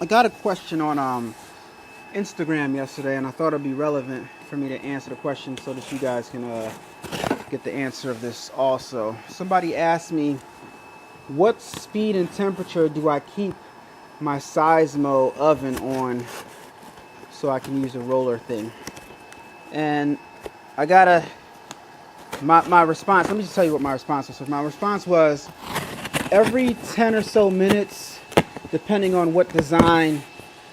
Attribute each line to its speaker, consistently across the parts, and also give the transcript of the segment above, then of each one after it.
Speaker 1: I got a question on Instagram yesterday, and I thought it'd be relevant for me to answer the question so that you guys can get the answer of this also. Somebody asked me, what speed and temperature do I keep my Seismo oven on so I can use a roller thing? And I gotta, my response, let me just tell you what my response was. So my response was, every 10 or so minutes, depending on what design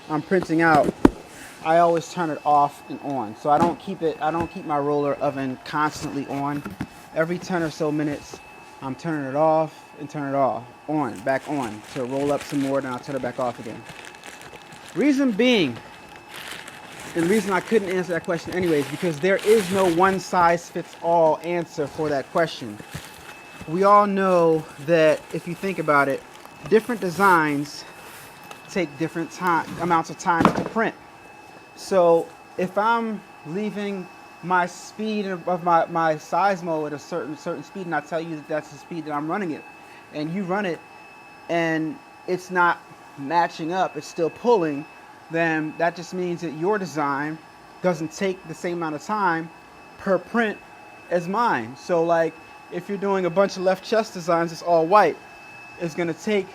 Speaker 1: I'm printing out, I always turn it off and on. So I don't keep my roller oven constantly on. Every 10 or so minutes, I'm turning it off and turn it off, back on, to roll up some more, then I'll turn it back off again. Reason being, and the reason I couldn't answer that question anyways, because there is no one-size-fits-all answer for that question. We all know that if you think about it, different designs take different amounts of time to print. So if I'm leaving my speed of my Seismo at a certain speed, and I tell you that that's the speed that I'm running it, and you run it and it's not matching up, it's still pulling, then that just means that your design doesn't take the same amount of time per print as mine. So like if you're doing a bunch of left chest designs that's all white, it's going to take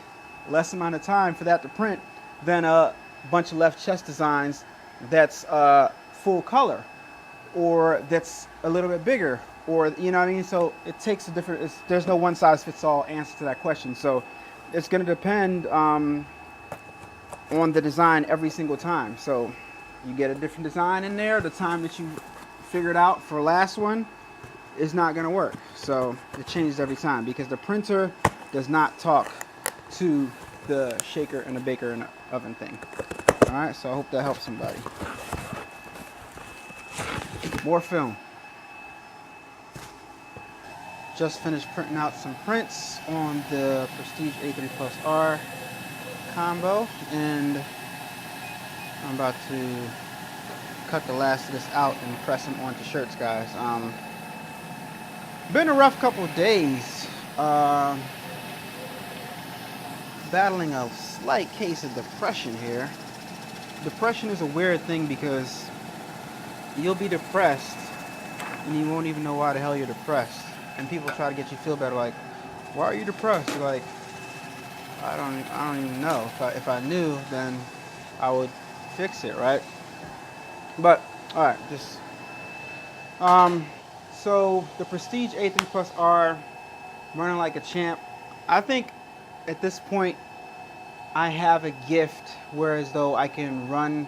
Speaker 1: less amount of time for that to print than a bunch of left chest designs that's full color, or that's a little bit bigger, or you know what I mean. So it takes a different, there's no one size fits all answer to that question. So it's going to depend on the design every single time. So you get a different design in there, the time that you figured out for last one is not going to work. So it changes every time because the printer does not talk to the shaker and the baker and the oven thing. All right, so I hope that helps somebody. More film. Just finished printing out some prints on the Prestige A3+R combo, and I'm about to cut the last of this out and press them onto shirts, guys. Been a rough couple of days. Battling a slight case of depression here. Depression is a weird thing because you'll be depressed and you won't even know why the hell you're depressed. And people try to get you to feel better, like, why are you depressed? You're like, I don't even know. If I knew, then I would fix it, right? But all right, just so the Prestige A3+R, running like a champ. I think at this point I have a gift whereas though I can run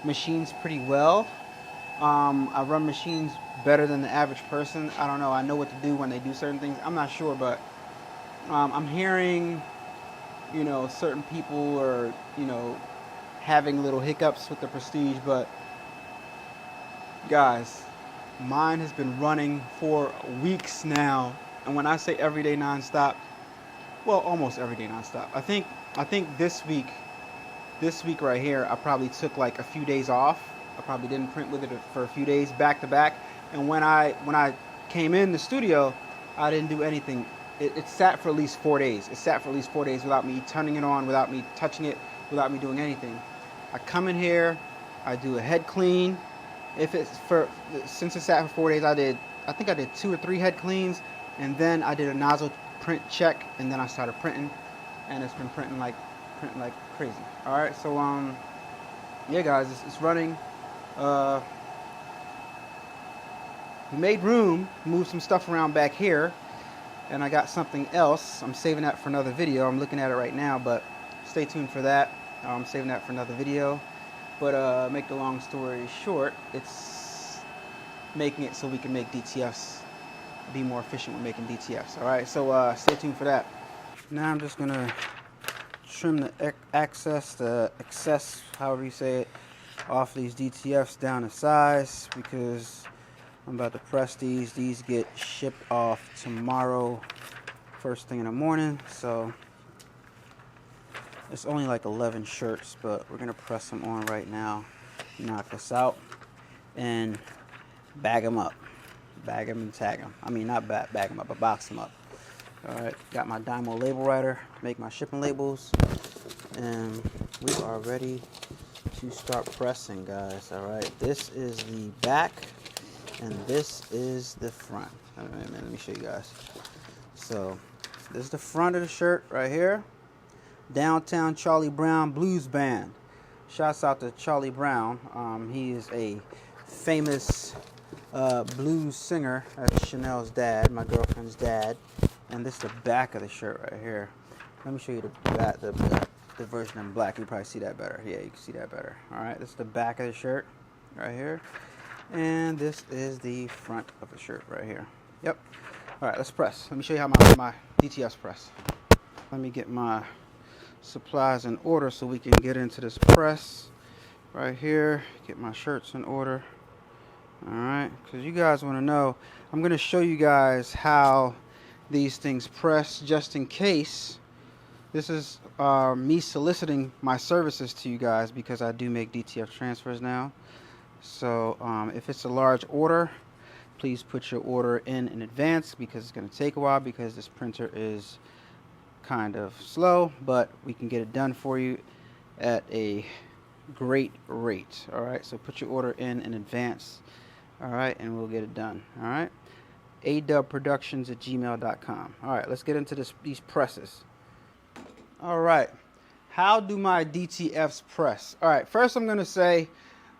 Speaker 1: machines pretty well. I run machines better than the average person. I don't know. I know what to do when they do certain things. I'm not sure, but I'm hearing, you know, certain people are, you know, having little hiccups with the Prestige, but guys, mine has been running for weeks now. And when I say every day nonstop, well, almost every day nonstop. I think this week right here, I probably took like a few days off. I probably didn't print with it for a few days back to back. And when I came in the studio, I didn't do anything. It sat for at least 4 days. It sat for at least 4 days without me turning it on, without me touching it, without me doing anything. I come in here, I do a head clean. Since it sat for 4 days, I think I did 2 or 3 head cleans, and then I did a nozzle print check, and then I started printing, and it's been printing like crazy. All right, so yeah, guys, it's running. We made room, moved some stuff around back here, and I got something else. I'm saving that for another video. I'm looking at it right now, but stay tuned for that. I'm saving that for another video. But make the long story short, it's making it so we can make DTFs, be more efficient with making DTFs. All right, so stay tuned for that. Now I'm just gonna trim the excess, however you say it, off these DTFs down to size because I'm about to press these. These get shipped off tomorrow, first thing in the morning. So it's only like 11 shirts, but we're gonna press them on right now, knock this out, and bag them up. Bag them and tag them. I mean, not bag them up, but box them up. All right, got my Dymo label writer to make my shipping labels, and we are ready to start pressing, guys. All right, this is the back and this is the front. Let me show you guys. So this is the front of the shirt right here. Downtown Charlie Brown Blues Band. Shouts out to Charlie Brown. He is a famous blues singer. That's Chanel's dad, my girlfriend's dad. And this is the back of the shirt right here. Let me show you the back, the version in black. You probably see that better. Yeah, you can see that better. All right, this is the back of the shirt right here. And this is the front of the shirt right here. Yep. All right, let's press. Let me show you how my DTFs press. Let me get my supplies in order so we can get into this press right here. Get my shirts in order. All right, because you guys want to know, I'm going to show you guys how these things press just in case. This is me soliciting my services to you guys because I do make DTF transfers now. So if it's a large order, please put your order in advance because it's going to take a while because this printer is kind of slow, but we can get it done for you at a great rate. All right, so put your order in advance. All right, and we'll get it done. All right, adubbproductions@gmail.com. All right, let's get into these presses. All right, how do my DTFs press? All right, first I'm going to say,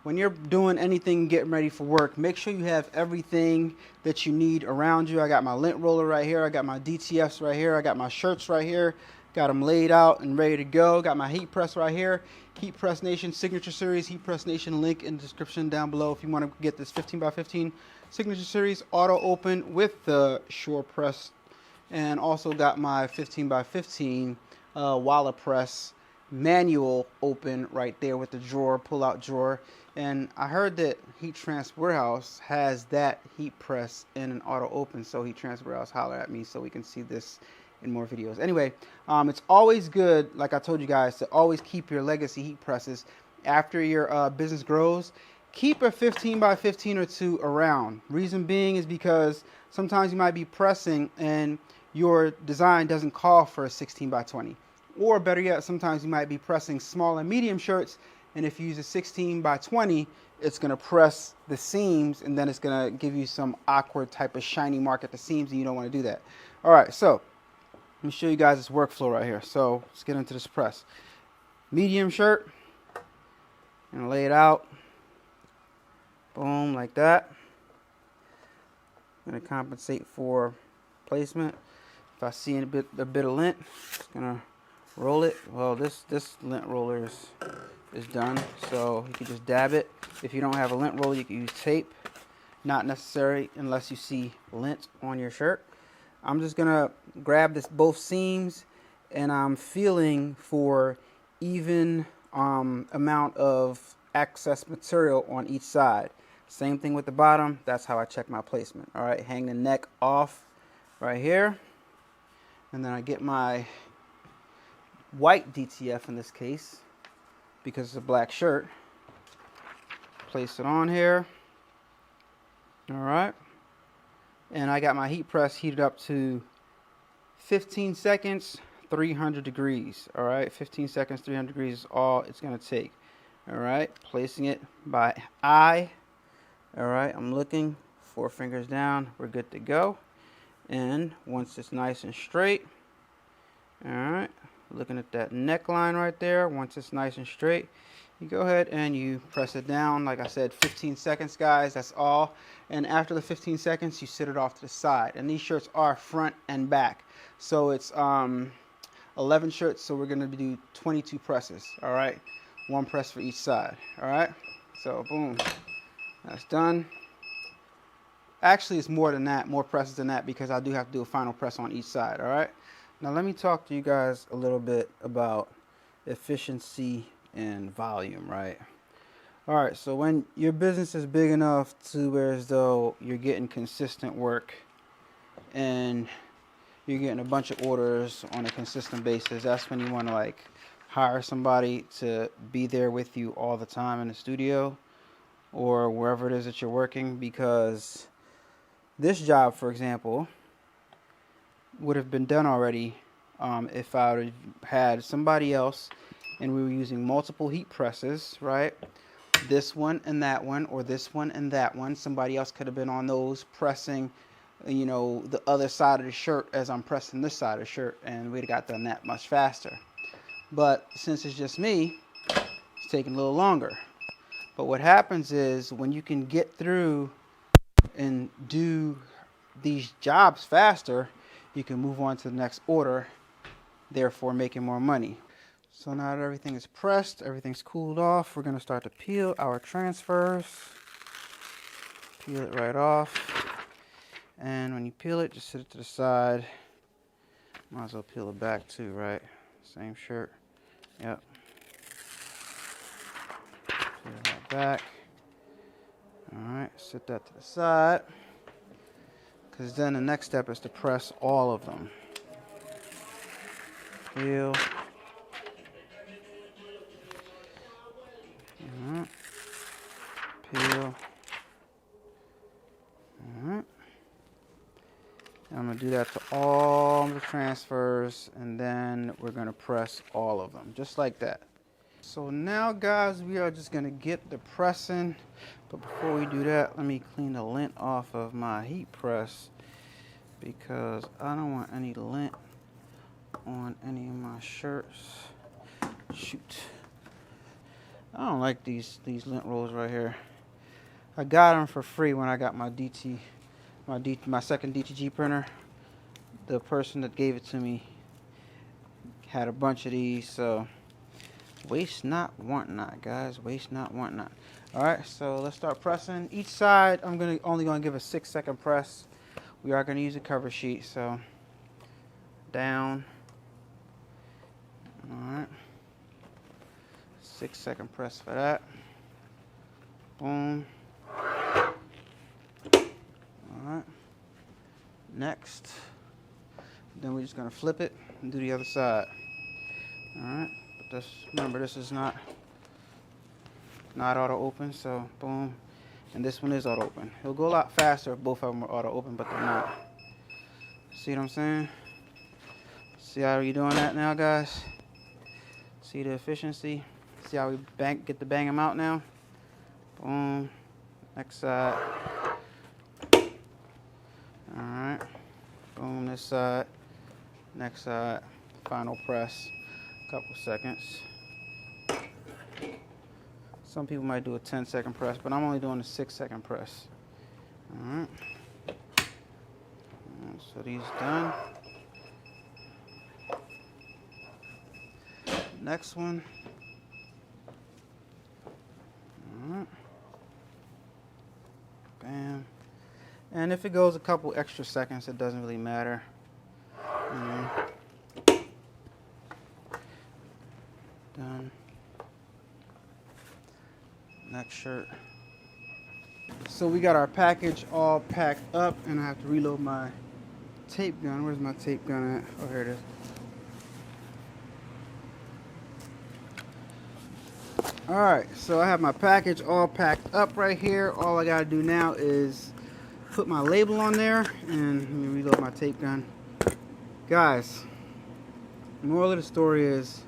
Speaker 1: when you're doing anything, getting ready for work, make sure you have everything that you need around you. I got my lint roller right here. I got my DTFs right here. I got my shirts right here. Got them laid out and ready to go. Got my heat press right here. Heat Press Nation Signature Series. Heat Press Nation link in the description down below if you want to get this 15x15 Signature Series auto open with the Shore Press. And also got my 15x15 Walla Press manual open right there with the drawer, pull out drawer. And I heard that Heat Transfer Warehouse has that heat press in an auto open, so Heat Transfer Warehouse holler at me so we can see this in more videos. Anyway, it's always good, like I told you guys, to always keep your legacy heat presses. After your business grows, keep a 15x15 or two around. Reason being is because sometimes you might be pressing and your design doesn't call for a 16x20. Or better yet, sometimes you might be pressing small and medium shirts, and if you use a 16x20, it's going to press the seams, and then it's going to give you some awkward type of shiny mark at the seams, and you don't want to do that. All right, so let me show you guys this workflow right here. So let's get into this press. Medium shirt, and lay it out. Boom, like that. I'm going to compensate for placement. If I see a bit of lint, it's going to roll it. Well, this lint roller is done, so you can just dab it. If you don't have a lint roller, you can use tape. Not necessary unless you see lint on your shirt. I'm just gonna grab both seams, and I'm feeling for even amount of excess material on each side. Same thing with the bottom. That's how I check my placement. All right, hang the neck off right here, and then I get my white DTF in this case because it's a black shirt. Place it on here. All right, and I got my heat press heated up to 15 seconds, 300 degrees. All right, 15 seconds, 300 degrees is all it's going to take. All right, placing it by eye. All right, I'm looking, 4 fingers down, we're good to go. And once it's nice and straight, all right, looking at that neckline right there, once it's nice and straight, you go ahead and you press it down. Like I said, 15 seconds, guys, that's all. And after the 15 seconds, you sit it off to the side. And these shirts are front and back. So it's 11 shirts, so we're going to do 22 presses, all right? 1 press for each side, all right? So, boom, that's done. Actually, it's more than that, more presses than that, because I do have to do a final press on each side, all right? Now, let me talk to you guys a little bit about efficiency and volume, right? All right, so when your business is big enough to where as though you're getting consistent work and you're getting a bunch of orders on a consistent basis, that's when you want to like hire somebody to be there with you all the time in the studio or wherever it is that you're working, because this job, for example, would have been done already if I would have had somebody else and we were using multiple heat presses, right? This one and that one, or this one and that one. Somebody else could have been on those pressing, you know, the other side of the shirt as I'm pressing this side of the shirt, and we'd have got done that much faster. But since it's just me, it's taking a little longer. But what happens is when you can get through and do these jobs faster, you can move on to the next order, therefore making more money. So now that everything is pressed, everything's cooled off, we're going to start to peel our transfers. Peel it right off. And when you peel it, just set it to the side. Might as well peel it back too, right? Same shirt. Yep. Peel that back. Alright, set that to the side. Because then the next step is to press all of them. Peel. Alright. Peel. Alright. I'm going to do that to all the transfers, and then we're going to press all of them, just like that. So now, guys, we are just going to get the pressing. But before we do that, let me clean the lint off of my heat press, because I don't want any lint on any of my shirts. Shoot. I don't like these lint rolls right here. I got them for free when I got my my second DTG printer. The person that gave it to me had a bunch of these, so waste not, want not, guys. Waste not, want not. All right, so let's start pressing. Each side, I'm only gonna give a 6-second press. We are gonna use a cover sheet, so down. All right, 6-second press for that. Boom. Alright, next, then we're just going to flip it and do the other side. Alright, but this, remember, this is not auto open, so boom, and this one is auto open. It'll go a lot faster if both of them are auto open, but they're not. See what I'm saying? See how you're doing that now, guys? See the efficiency? See how we get to bang them out now? Boom, next side. Alright, boom, this side, next side, final press, couple seconds. Some people might do a 10-second press, but I'm only doing a 6-second press. Alright, so these done. Next one. Alright, bam. And if it goes a couple extra seconds, it doesn't really matter. Done. Next shirt. So we got our package all packed up, and I have to reload my tape gun. Where's my tape gun at? Oh, here it is. Alright, so I have my package all packed up right here. All I gotta do now is put my label on there, and let me reload my tape gun. Guys, the moral of the story is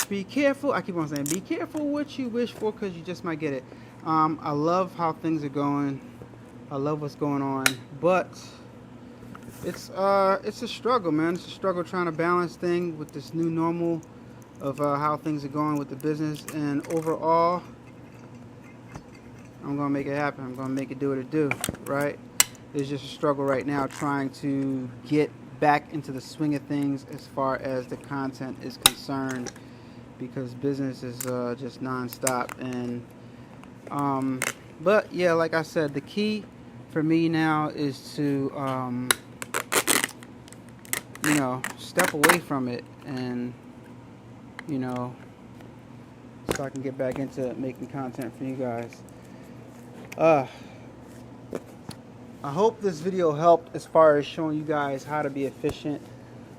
Speaker 1: be careful. I keep on saying be careful what you wish for, because you just might get it. I love how things are going. I love what's going on, but it's a struggle, man. It's a struggle trying to balance things with this new normal of how things are going with the business. And overall, I'm gonna make it happen. I'm gonna make it do what it do, right? It's just a struggle right now trying to get back into the swing of things as far as the content is concerned, because business is just non-stop. And but yeah, like I said, the key for me now is to you know, step away from it, and you know, so I can get back into making content for you guys. I hope this video helped as far as showing you guys how to be efficient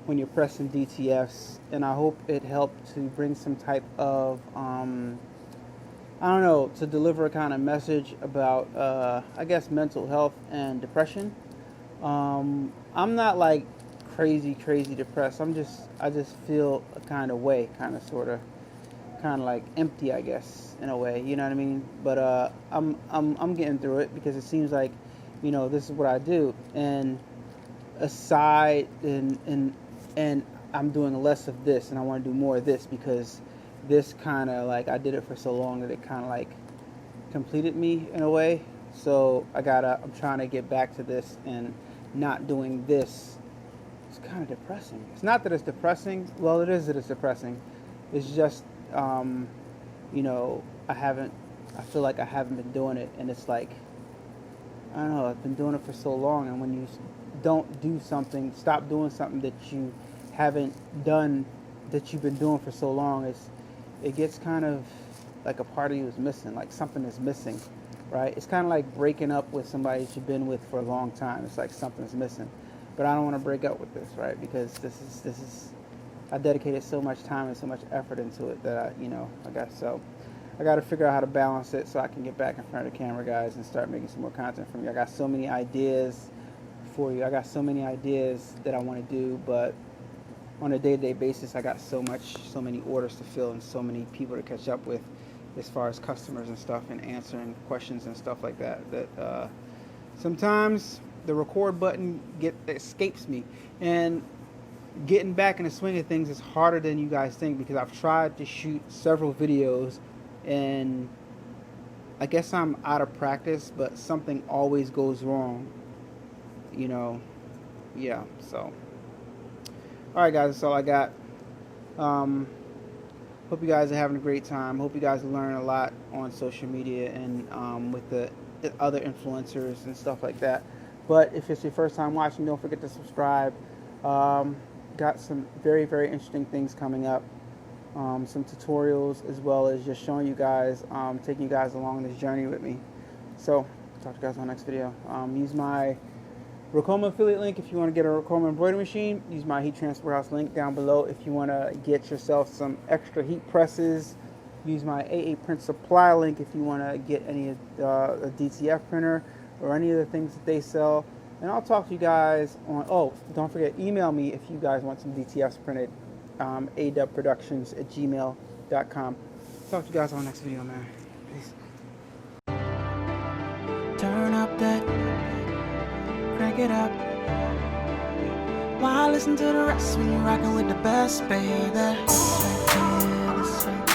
Speaker 1: when you're pressing DTFs, and I hope it helped to bring some type of I don't know, to deliver a kind of message about I guess mental health and depression. I'm not like crazy depressed. I just feel a kind of way, kind of sort of, kind of like empty, I guess, in a way, you know what I mean? But I'm getting through it, because it seems like, you know, this is what I do, and aside and I'm doing less of this, and I want to do more of this, because this kind of like, I did it for so long that it kind of like completed me in a way. So I'm trying to get back to this and not doing this. It's kind of depressing. It's not that it's depressing. Well, it is that it's depressing. It's just, you know, I feel like I haven't been doing it, and it's like, I don't know, I've been doing it for so long, and when you don't do something, stop doing something that you haven't done, that you've been doing for so long, it gets kind of like a part of you is missing, like something is missing, right? It's kind of like breaking up with somebody that you've been with for a long time. It's like something's missing. But I don't want to break up with this, right? Because this is I dedicated so much time and so much effort into it that I got to figure out how to balance it so I can get back in front of the camera, guys, and start making some more content for you. I got so many ideas for you. I got so many ideas that I want to do, but on a day-to-day basis, I got so many orders to fill and so many people to catch up with, as far as customers and stuff, and answering questions and stuff like that, that sometimes the record button escapes me. And getting back in the swing of things is harder than you guys think, because I've tried to shoot several videos, and I guess I'm out of practice, but something always goes wrong, you know. Yeah, so alright, guys, that's all I got. Hope you guys are having a great time. Hope you guys learn a lot on social media and with the other influencers and stuff like that. But if it's your first time watching, don't forget to subscribe. Got some very, very interesting things coming up. Some tutorials, as well as just showing you guys, taking you guys along this journey with me. So, talk to you guys on the next video. Use my Ricoma affiliate link if you want to get a Ricoma embroidery machine. Use my heat transfer warehouse link down below if you want to get yourself some extra heat presses. Use my AA print supply link if you want to get any of the DTF printer or any of the things that they sell. And I'll talk to you guys on, oh, don't forget, email me if you guys want some DTFs printed, adubbproductions@gmail.com. Talk to you guys on the next video, man. Peace.
Speaker 2: Turn up that, crank it up. Why listen to the rest when you're rocking with the best, baby? This right here, this right